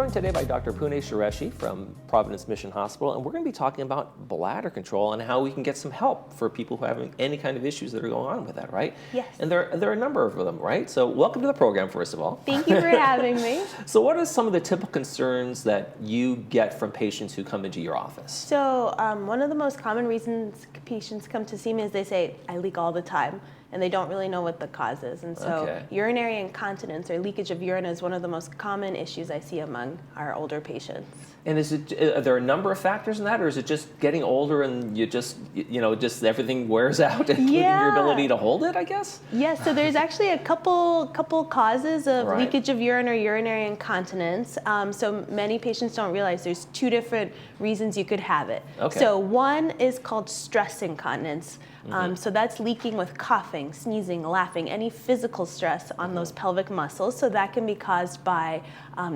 joined today by Dr. Pune Sureshi from Providence Mission Hospital, and we're going to be talking about bladder control and how we can get some help for people who are having any kind of issues that are going on with that, right? Yes. And there are a number of them, right? So welcome to the program, first of all. Thank you for having me. So what are some of the typical concerns that you get from patients who come into your office? So one of the most common reasons patients come to see me is they say, I leak all the time, and they don't really know what the cause is. And so urinary incontinence or leakage of urine is one of the most common issues I see among our older patients. And are there a number of factors in that, or is it just getting older and just everything wears out, including your ability to hold it, I guess? Yes, so there's actually a couple causes of leakage of urine or urinary incontinence. So many patients don't realize there's two different reasons you could have it. Okay. So one is called stress incontinence. So that's leaking with coughing, sneezing, laughing, any physical stress on those pelvic muscles. So that can be caused by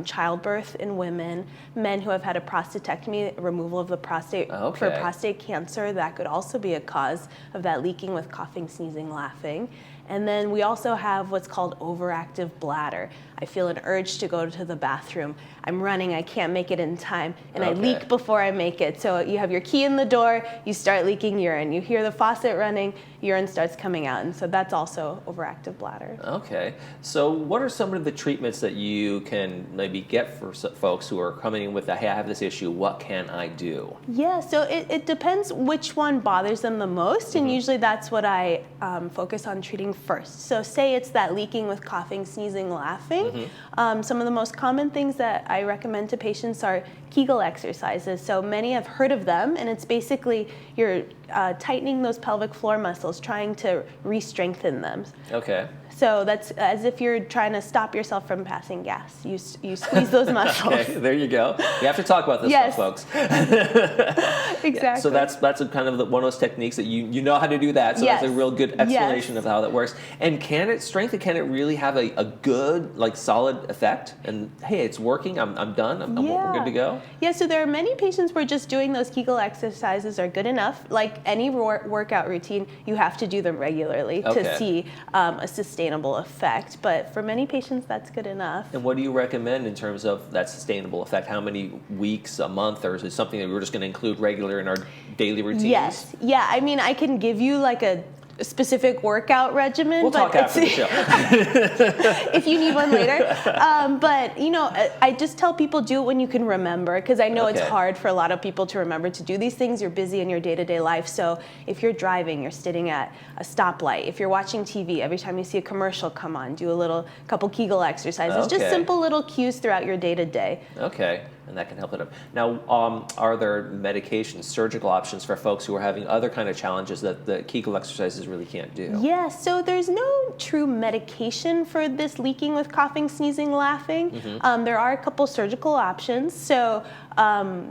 childbirth in women, men who have had a prostatectomy, removal of the prostate for prostate cancer. That could also be a cause of that leaking with coughing, sneezing, laughing. And then we also have what's called overactive bladder. I feel an urge to go to the bathroom. I'm running, I can't make it in time, and I leak before I make it. So you have your key in the door, you start leaking urine. You hear the faucet running, urine starts coming out, and so that's also overactive bladder. Okay. So what are some of the treatments that you can maybe get for folks who are coming in with, hey, I have this issue, what can I do? Yeah, so it depends which one bothers them the most, and usually that's what I focus on treating first. So say it's that leaking with coughing, sneezing, laughing. Some of the most common things that I recommend to patients are Kegel exercises. So many have heard of them, and it's basically you're tightening those pelvic floor muscles, trying to re-strengthen them. Okay. So that's as if you're trying to stop yourself from passing gas. You squeeze those muscles. Okay, there you go. We have to talk about this stuff, folks. Exactly. Yeah, so that's a kind of one of those techniques that you know how to do that. So that's a real good explanation of how that works. And can it really have a good, like, solid effect? And hey, it's working. I'm done. We're good to go. Yeah. So there are many patients where just doing those Kegel exercises are good enough. Like any workout routine, you have to do them regularly to see a sustainable effect, but for many patients that's good enough. And what do you recommend in terms of that sustainable effect? How many weeks, a month, or is it something that we're just going to include regular in our daily routines? Yes. Yeah, I mean, I can give you like a specific workout regimen. We'll talk after the show. If you need one later. But, I just tell people do it when you can remember, because I know it's hard for a lot of people to remember to do these things. You're busy in your day-to-day life. So if you're driving, you're sitting at a stoplight. If you're watching TV, every time you see a commercial come on, do a couple Kegel exercises. Just simple little cues throughout your day-to-day. Okay. And that can help it up. Now, are there medications, surgical options for folks who are having other kind of challenges that the Kegel exercises really can't do? Yeah, so there's no true medication for this leaking with coughing, sneezing, laughing. There are a couple surgical options. So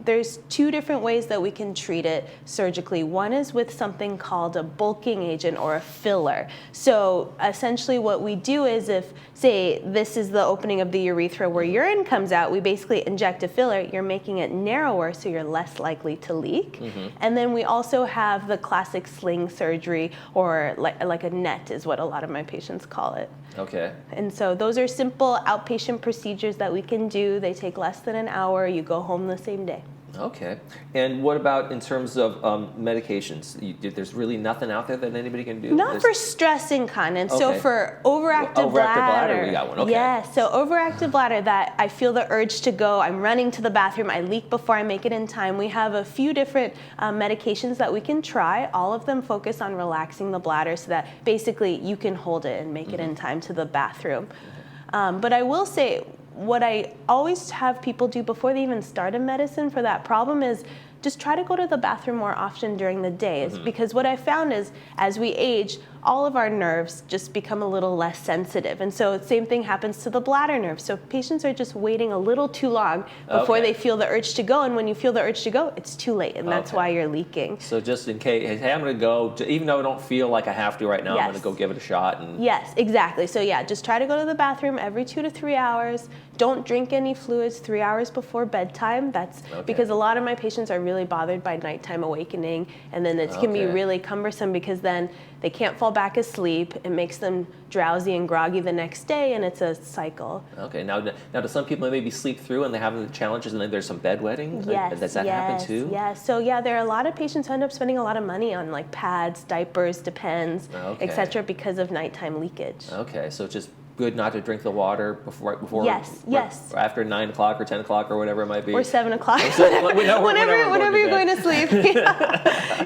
there's two different ways that we can treat it surgically. One is with something called a bulking agent or a filler. So essentially what we do is if, say, this is the opening of the urethra where urine comes out, we basically inject a filler. You're making it narrower so you're less likely to leak. And then we also have the classic sling surgery, or like a net is what a lot of my patients call it. Okay. And so those are simple outpatient procedures that we can do. They take less than an hour. You go home the same day. Okay. And what about in terms of medications? There's really nothing out there that anybody can do? Not for stress incontinence. So for overactive bladder. We got one. Okay. Yeah, so overactive bladder, that I feel the urge to go, I'm running to the bathroom, I leak before I make it in time. We have a few different medications that we can try. All of them focus on relaxing the bladder so that basically you can hold it and make it in time to the bathroom. But I will say, what I always have people do before they even start in medicine for that problem is just try to go to the bathroom more often during the day. Because what I found is as we age, all of our nerves just become a little less sensitive. And so the same thing happens to the bladder nerve. So patients are just waiting a little too long before they feel the urge to go. And when you feel the urge to go, it's too late. And that's why you're leaking. So just in case, hey, I'm going to go, even though I don't feel like I have to right now, I'm going to go give it a shot. And yes, exactly. So yeah, just try to go to the bathroom every 2 to 3 hours. Don't drink any fluids 3 hours before bedtime. That's because a lot of my patients are really bothered by nighttime awakening, and then it can be really cumbersome because then they can't fall back asleep. It makes them drowsy and groggy the next day, and it's a cycle. Okay, now do some people maybe sleep through and they have the challenges, and then there's some bedwetting? Yes, Does that happen too? Yes. So yeah, there are a lot of patients who end up spending a lot of money on like pads, diapers, Depends, etc., because of nighttime leakage. Okay, so it's just good not to drink the water before after 9 o'clock or 10 o'clock or whatever it might be, or 7 o'clock, whenever you're going to sleep.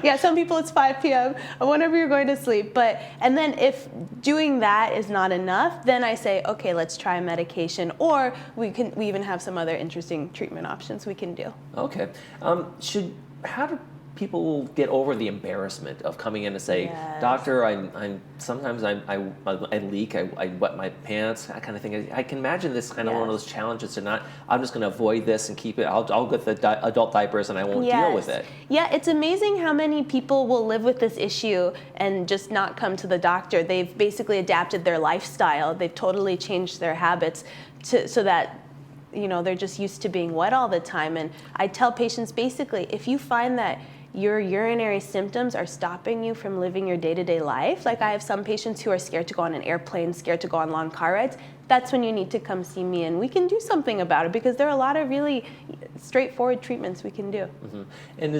Yeah, some people it's 5 p.m. whenever you're going to sleep. And then if doing that is not enough, then I say, okay, let's try a medication, or we even have some other interesting treatment options we can do. Okay, how do people get over the embarrassment of coming in and say, doctor, sometimes I leak, I wet my pants, that kind of thing. I can imagine this kind of one of those challenges. I'm just going to avoid this and keep it. I'll get the adult diapers and I won't deal with it. Yeah, it's amazing how many people will live with this issue and just not come to the doctor. They've basically adapted their lifestyle. They've totally changed their habits so that they're just used to being wet all the time. And I tell patients basically, if you find that your urinary symptoms are stopping you from living your day-to-day life, like I have some patients who are scared to go on an airplane, scared to go on long car rides, that's when you need to come see me, and we can do something about it because there are a lot of really straightforward treatments we can do. And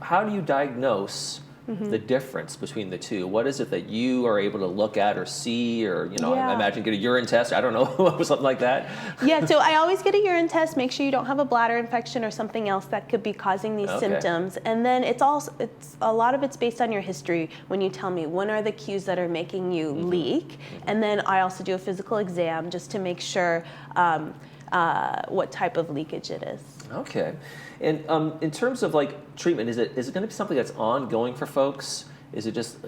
how do you diagnose the difference between the two? What is it that you are able to look at or see, or I imagine get a urine test, I don't know, something like that? Yeah, so I always get a urine test, make sure you don't have a bladder infection or something else that could be causing these symptoms. And then it's a lot of it's based on your history. When you tell me when are the cues that are making you leak, and then I also do a physical exam just to make sure what type of leakage it is. Okay. And in terms of treatment, is it going to be something that's ongoing for folks? Is it just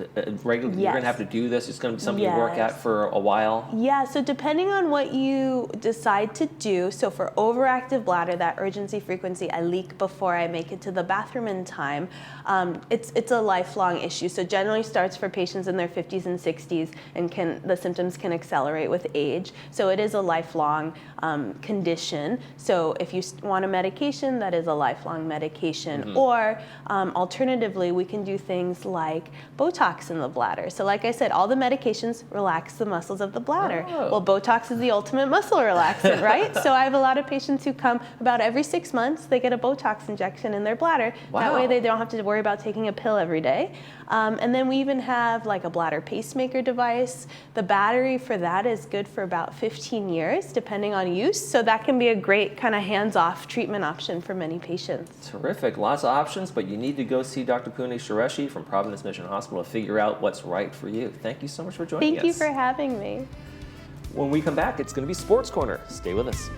regular? You're going to have to do this. It's going to be something you work at for a while. Yeah. So depending on what you decide to do. So for overactive bladder, that urgency frequency, I leak before I make it to the bathroom in time. It's a lifelong issue. So generally starts for patients in their 50s and 60s, and the symptoms can accelerate with age. So it is a lifelong condition. So if you want a medication, that is a lifelong medication. Or alternatively, we can do things like Botox in the bladder. So like I said, all the medications relax the muscles of the bladder. Well, Botox is the ultimate muscle relaxant, right? So I have a lot of patients who come about every 6 months, they get a Botox injection in their bladder. That way they don't have to worry about taking a pill every day. And then we even have like a bladder pacemaker device. The battery for that is good for about 15 years, depending on use. So that can be a great kind of hands-off treatment option for many patients. Terrific. Lots of options, but you need to go see Dr. Pune Qureshi from Providence Mission Hospital to figure out what's right for you. Thank you so much for joining us. Thank you for having me. When we come back, it's going to be Sports Corner. Stay with us.